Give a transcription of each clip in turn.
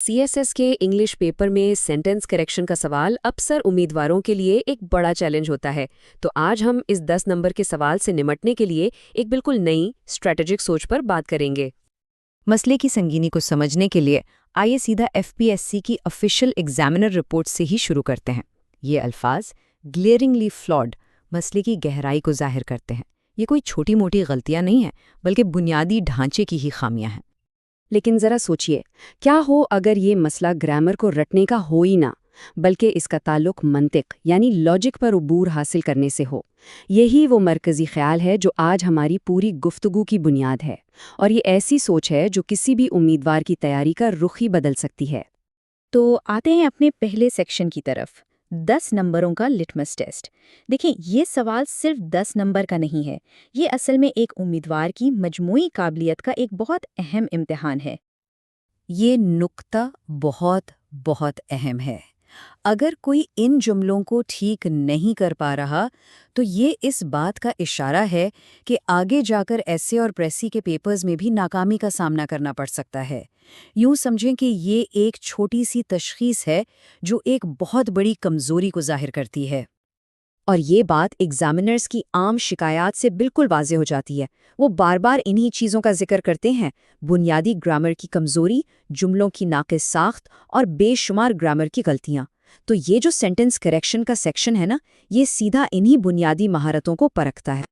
CSS के English paper में sentence correction का सवाल अक्सर उम्मीदवारों के लिए एक बड़ा चैलेंज होता है। तो आज हम इस 10 नंबर के सवाल से निपटने के लिए एक बिल्कुल नई स्ट्रेटेजिक सोच पर बात करेंगे। मसले की संगीनी को समझने के लिए आइए सीधा एफपीएससी की ऑफिशियल एग्जामिनर रिपोर्ट से ही शुरू करते हैं। ये अल्फाज ग्लेयरिंगली फ्लॉड मसले की गहराई को जाहिर करते हैं। ये कोई छोटी मोटी गलतियां नहीं हैं, बल्कि बुनियादी ढांचे की ही खामियां हैं। लेकिन जरा सोचिए, क्या हो अगर ये मसला ग्रामर को रटने का हो ही ना, बल्कि इसका ताल्लुक मंतिक यानी लॉजिक पर उबूर हासिल करने से हो। यही वो मरकजी ख्याल है जो आज हमारी पूरी गुफ्तगू की बुनियाद है, और ये ऐसी सोच है जो किसी भी उम्मीदवार की तैयारी का रुख ही बदल सकती है। तो आते हैं अपने पहले सेक्शन की तरफ, 10 नंबरों का लिटमस टेस्ट। देखें, ये सवाल सिर्फ 10 नंबर का नहीं है। ये असल में एक उम्मीदवार की मजमूई काबिलियत का एक बहुत अहम इम्तिहान है। ये नुक्ता बहुत बहुत अहम है। अगर कोई इन जुमलों को ठीक नहीं कर पा रहा, तो ये इस बात का इशारा है कि आगे जाकर एसे और प्रेसी के पेपर्स में भी नाकामी का सामना करना पड़ सकता है। यूं समझें कि ये एक छोटी सी तशखीस है जो एक बहुत बड़ी कमजोरी को जाहिर करती है। और ये बात एग्जामिनर्स की आम शिकायत से बिल्कुल वाज़े हो जाती है। वो बार बार इन्हीं चीज़ों का जिक्र करते हैं: बुनियादी ग्रामर की कमज़ोरी, जुमलों की नाक़िस साख्त और बेशुमार ग्रामर की गलतियाँ। तो ये जो सेंटेंस करेक्शन का सेक्शन है ना, ये सीधा इन्हीं बुनियादी महारतों को परखता है।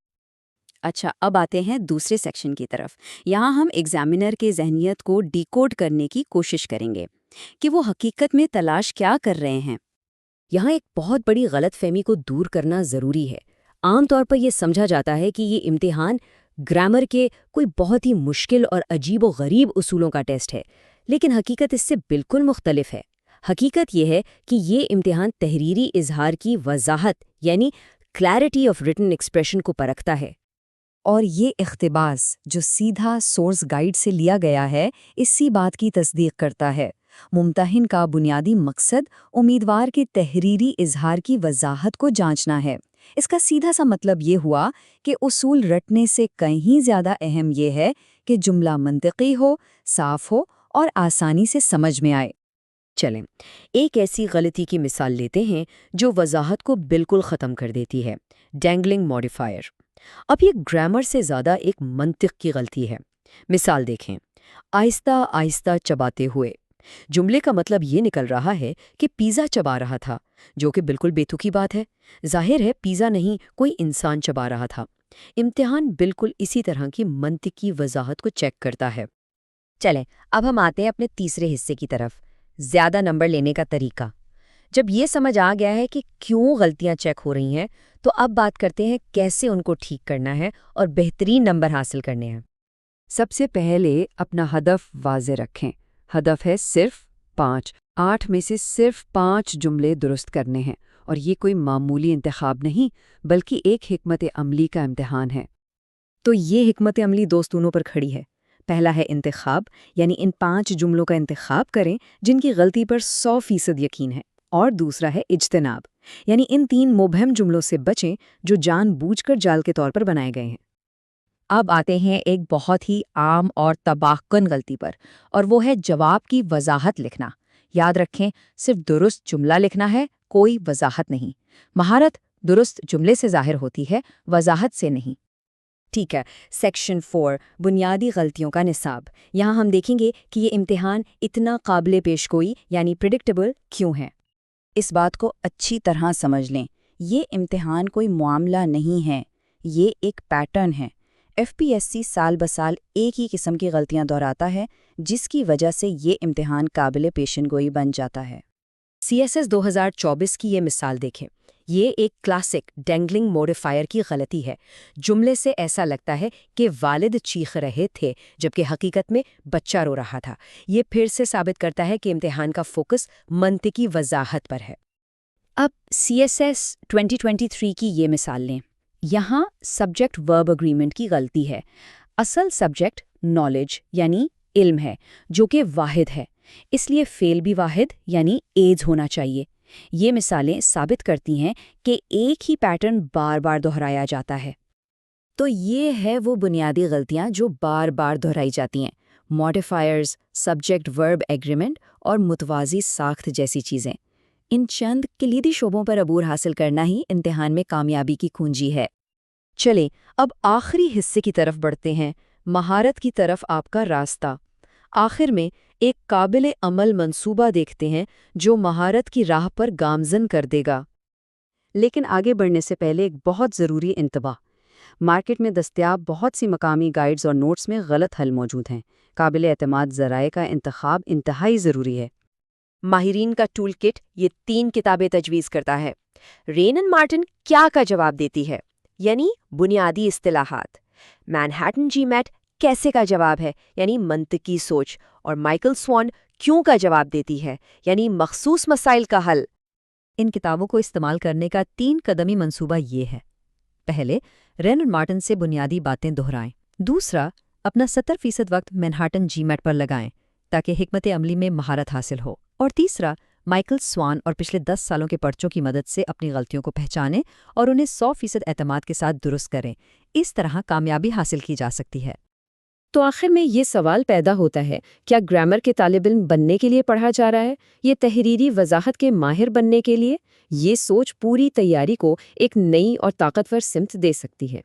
अच्छा, अब आते हैं दूसरे सेक्शन की तरफ। यहाँ हम एग्जामिनर के ज़हनियत को डिकोड करने की कोशिश करेंगे कि वो हकीकत में तलाश क्या कर रहे हैं। यहाँ एक बहुत बड़ी गलतफहमी को दूर करना ज़रूरी है। आमतौर पर यह समझा जाता है कि ये इम्तिहान ग्रामर के कोई बहुत ही मुश्किल और अजीब व गरीब उसूलों का टेस्ट है, लेकिन हकीकत इससे बिल्कुल मुख्तलिफ है। हकीकत यह है कि ये इम्तिहान तहरीरी इजहार की वजाहत यानी क्लैरिटी ऑफ रिटन एक्सप्रेशन को परखता है। और ये इख्तिबास जो सीधा सोर्स गाइड से लिया गया है, इसी बात की तस्दीक करता है। मुम्तहिन का बुनियादी मकसद उम्मीदवार के तहरीरी इजहार की वजाहत को जांचना है। इसका सीधा सा मतलब ये हुआ कि उसूल रटने से कहीं ज़्यादा अहम ये है कि जुमला मंतिकी हो, साफ हो और आसानी से समझ में आए। चलें, एक ऐसी गलती की मिसाल लेते हैं जो वजाहत को बिल्कुल ख़त्म कर देती है: डैंगलिंग मॉडिफायर। अब ये ग्रामर से ज़्यादा एक मंतिक की गलती है। मिसाल देखें: आहिस्ता आहिस्ता चबाते हुए। जुमले का मतलब ये निकल रहा है कि पिज़्ज़ा चबा रहा था, जो कि बिल्कुल बेतुकी बात है। जाहिर है पिज़्ज़ा नहीं, कोई इंसान चबा रहा था। इम्तिहान बिल्कुल इसी तरह की मंतिकी वजाहत को चेक करता है। चलें, अब हम आते हैं अपने तीसरे हिस्से की तरफ, ज़्यादा नंबर लेने का तरीका। जब ये समझ आ गया है कि क्यों गलतियां चेक हो रही हैं, तो अब बात करते हैं कैसे उनको ठीक करना है और बेहतरीन नंबर हासिल करने हैं। सबसे पहले अपना हदफ वाज़े रखें। हदफ है सिर्फ 5। 8 में से सिर्फ 5 जुमले दुरुस्त करने हैं, और ये कोई मामूली इंतखाब नहीं, बल्कि एक हिकमत अमली का इम्तिहान है। तो ये हिकमत अमली दो स्तूनों पर खड़ी है। पहला है इंतखाब, यानी इन 5 जुमलों का इंतखाब करें जिनकी गलती पर 100% यकीन है। और दूसरा है इज्तनाब, यानी इन 3 मुबहम जुमलों से बचें जो जानबूझकर जाल के तौर पर बनाए गए हैं। अब आते हैं एक बहुत ही आम और तबाहकुन गलती पर, और वो है जवाब की वजाहत लिखना। याद रखें, सिर्फ दुरुस्त जुमला लिखना है, कोई वजाहत नहीं। महारत दुरुस्त जुमले से जाहिर होती है, वजाहत से नहीं। ठीक है, सेक्शन 4, बुनियादी गलतियों का निसाब। यहाँ हम देखेंगे कि ये इम्तिहान इतना काबिल पेशगोई यानी प्रिडिक्टेबल क्यों है। इस बात को अच्छी तरह समझ लें, ये इम्तिहान कोई मामला नहीं है, ये एक पैटर्न है। एफपीएससी साल बसाल एक ही किस्म की गलतियां दोहराता है, जिसकी वजह से ये इम्तिहान काबिल पेशनगोई बन जाता है। सीएसएस 2024 की ये मिसाल देखें। ये एक क्लासिक डैंगलिंग मॉडिफायर की गलती है। जुमले से ऐसा लगता है कि वालिद चीख रहे थे, जबकि हकीकत में बच्चा रो रहा था। ये फिर से साबित करता है कि इम्तिहान का फोकस मंतिकी वजाहत पर है। अब सीएसएस 2023 की ये मिसाल लें। यहाँ सब्जेक्ट वर्ब अग्रीमेंट की गलती है। असल सब्जेक्ट नॉलेज यानी इल्म है, जो कि वाहिद है, इसलिए फेल भी वाहिद यानी एज होना चाहिए। ये मिसालें साबित करती हैं कि एक ही पैटर्न बार बार दोहराया जाता है। तो ये है वो बुनियादी गलतियां जो बार बार दोहराई जाती हैं। ماڈیفائرز، سبجیکٹ ورب ایگریمنٹ اور متوازی ساخت جیسی چیزیں۔ ان چند کلیدی شعبوں پر عبور حاصل کرنا ہی امتحان میں کامیابی کی کنجی ہے۔ چلیں اب آخری حصے کی طرف بڑھتے ہیں، مہارت کی طرف آپ کا راستہ۔ آخر میں ایک قابل عمل منصوبہ دیکھتے ہیں جو مہارت کی راہ پر گامزن کر دے گا۔ لیکن آگے بڑھنے سے پہلے ایک بہت ضروری انتباہ۔ مارکیٹ میں دستیاب بہت سی مقامی گائیڈز اور نوٹس میں غلط حل موجود ہیں۔ قابل اعتماد ذرائع کا انتخاب انتہائی ضروری ہے۔ ماہرین کا ٹول کٹ یہ 3 کتابیں تجویز کرتا ہے۔ رین اینڈ مارٹن کیا کا جواب دیتی ہے، یعنی بنیادی اصطلاحات۔ مینہٹن جی میٹ کیسے کا جواب ہے، یعنی منطقی سوچ، اور مائیکل سوان کیوں کا جواب دیتی ہے، یعنی مخصوص مسائل کا حل۔ ان کتابوں کو استعمال کرنے کا 3 قدمی منصوبہ یہ ہے۔ پہلے، رین اینڈ مارٹن سے بنیادی باتیں دہرائیں۔ دوسرا، اپنا 70% وقت مینہٹن جی میٹ پر لگائیں تاکہ حکمت عملی میں مہارت حاصل ہو۔ اور تیسرا، مائیکل سوان اور پچھلے 10 سالوں کے پرچوں کی مدد سے اپنی غلطیوں کو پہچانیں اور انہیں 100% اعتماد کے ساتھ درست کریں۔ اس طرح کامیابی حاصل کی جا سکتی ہے۔ تو آخر میں یہ سوال پیدا ہوتا ہے، کیا گرامر کے طالب علم بننے کے لیے پڑھا جا رہا ہے، یہ تحریری وضاحت کے ماہر بننے کے لیے؟ یہ سوچ پوری تیاری کو ایک نئی اور طاقتور سمت دے سکتی ہے۔